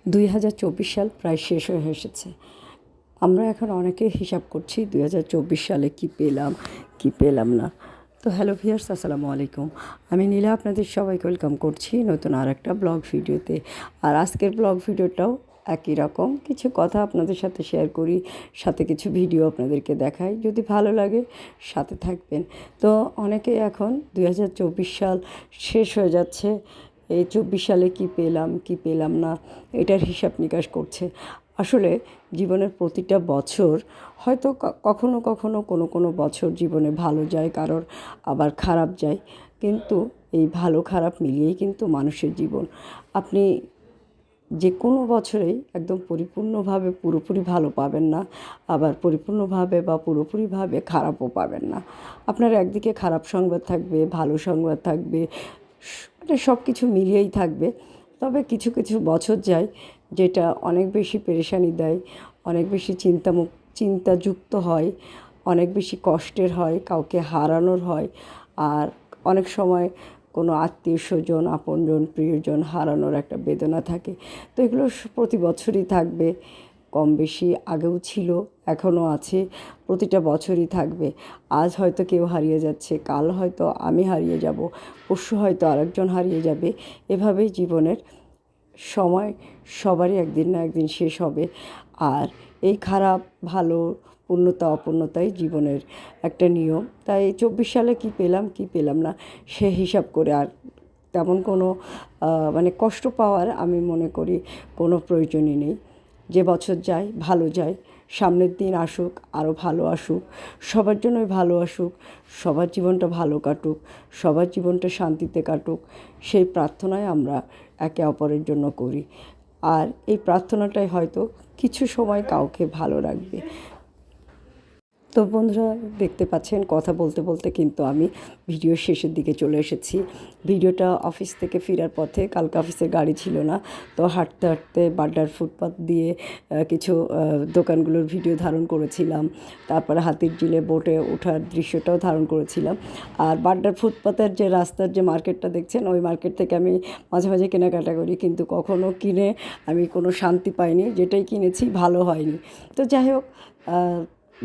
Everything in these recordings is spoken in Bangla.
2024 সাল প্রায় শেষ হয়ে এসেছে। আমরা এখন অনেকে হিসাব করছি 2024 সালে কী পেলাম, কী পেলাম না। তো হ্যালো ভিউয়ার্স, আসসালামু আলাইকুম। আমি নীলা আপনাদের সবাইকে ওয়েলকাম করছি নতুন আর একটা ব্লগ ভিডিওতে। আর আজকের ব্লগ ভিডিওটাও একই রকম কিছু কথা আপনাদের সাথে শেয়ার করি, সাথে কিছু ভিডিও আপনাদেরকে দেখাই। যদি ভালো লাগে সাথে থাকবেন। তো অনেকে এখন 2024 সাল শেষ হয়ে যাচ্ছে, এই 24 সালে কী পেলাম, কী পেলাম না, এটার হিসাব নিকাশ করছে। আসলে জীবনের প্রতিটা বছর হয়তো কখনো কখনো কোনো বছর জীবনে ভালো যায়, কারোর আবার খারাপ যায়, কিন্তু এই ভালো খারাপ মিলিয়েই কিন্তু মানুষের জীবন। আপনি যে কোনো বছরেই একদম পরিপূর্ণভাবে পুরোপুরি ভালো পাবেন না, আবার পরিপূর্ণভাবে বা পুরোপুরিভাবে খারাপও পাবেন না। আপনার একদিকে খারাপ সংবাদ থাকবে, ভালো সংবাদ থাকবে, মানে সব কিছু মিলিয়েই থাকবে। তবে কিছু কিছু বছর যায় যেটা অনেক বেশি পেরেশানি দেয়, অনেক বেশি চিন্তাযুক্ত হয়, অনেক বেশি কষ্টের হয়, কাউকে হারানোর হয়। আর অনেক সময় কোনো আত্মীয় স্বজন, আপনজন, প্রিয়জন হারানোর একটা বেদনা থাকে। তো এগুলো প্রতি বছরই থাকবে, কম বেশি আগেও ছিল, এখনও আছে, প্রতিটা বছরই থাকবে। আজ হয়তো কেউ হারিয়ে যাচ্ছে, কাল হয়তো আমি হারিয়ে যাব, পরশু হয়তো আরেকজন হারিয়ে যাবে। এভাবেই জীবনের সময় সবারই একদিন না একদিন শেষ হবে। আর এই খারাপ ভালো, পূর্ণতা অপূর্ণতাই জীবনের একটা নিয়ম। তাই 24 সালে কী পেলাম কী পেলাম না সে হিসাব করে আর তেমন কোনো মানে কষ্ট পাওয়ার আমি মনে করি কোনো প্রয়োজনই নেই। যে বছর যায় ভালো যায়, সামনের দিন আসুক আরও ভালো আসুক, সবার জন্যই ভালো আসুক, সবার জীবনটা ভালো কাটুক, সবার জীবনটা শান্তিতে কাটুক, সেই প্রার্থনাই আমরা একে অপরের জন্য করি। আর এই প্রার্থনাটাই হয়তো কিছু সময় কাউকে ভালো রাখবে। তো বন্ধুরা, দেখতে পাচ্ছেন কথা বলতে বলতে কিন্তু আমি ভিডিওর শেষের দিকে চলে এসেছি। ভিডিওটা অফিস থেকে ফেরার পথে, কালকে অফিসের গাড়ি ছিল না, তো হাঁটতে হাঁটতে বাড্ডার ফুটপাত দিয়ে কিছু দোকানগুলোর ভিডিও ধারণ করেছিলাম। তারপরে হাতিরঝিলে বোটে ওঠার দৃশ্যটাও ধারণ করেছিলাম। আর বাড্ডার ফুটপাতের যে রাস্তার যে মার্কেটটা দেখছেন, ওই মার্কেট থেকে আমি মাঝে মাঝে কেনাকাটা করি, কিন্তু কখনও কিনে আমি কোনো শান্তি পাইনি, যেটাই কিনেছি ভালো হয়নি। তো যাই হোক,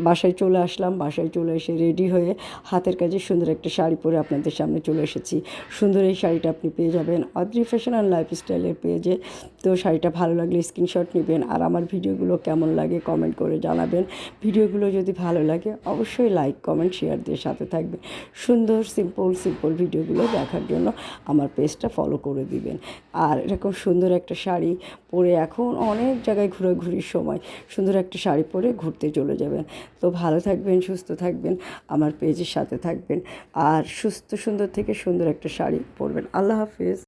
বাসায় চলে আসলাম। বাসায় চলে এসে রেডি হয়ে হাতের কাজে সুন্দর একটা শাড়ি পরে আপনাদের সামনে চলে এসেছি। সুন্দর এই শাড়িটা আপনি পেয়ে যাবেন অদ্রি ফ্যাশন অ্যান্ড লাইফস্টাইলের পেজে। তো শাড়িটা ভালো লাগলে স্ক্রিনশট নেবেন, আর আমার ভিডিওগুলো কেমন লাগে কমেন্ট করে জানাবেন। ভিডিওগুলো যদি ভালো লাগে অবশ্যই লাইক কমেন্ট শেয়ার দিয়ে সাথে থাকবেন। সুন্দর সিম্পল ভিডিওগুলো দেখার জন্য আমার পেজটা ফলো করে দিবেন। আর এরকম সুন্দর একটা শাড়ি পরে এখন অনেক জায়গায় ঘোরাঘুরির সময় সুন্দর একটা শাড়ি পরে ঘুরতে চলে যাবেন। তো ভালো থাকবেন, সুস্থ থাকবেন, আমার পেজের সাথে থাকবেন, আর সুস্থ সুন্দর থেকে সুন্দর একটা শাড়ি পরবেন। আল্লাহ হাফিজ।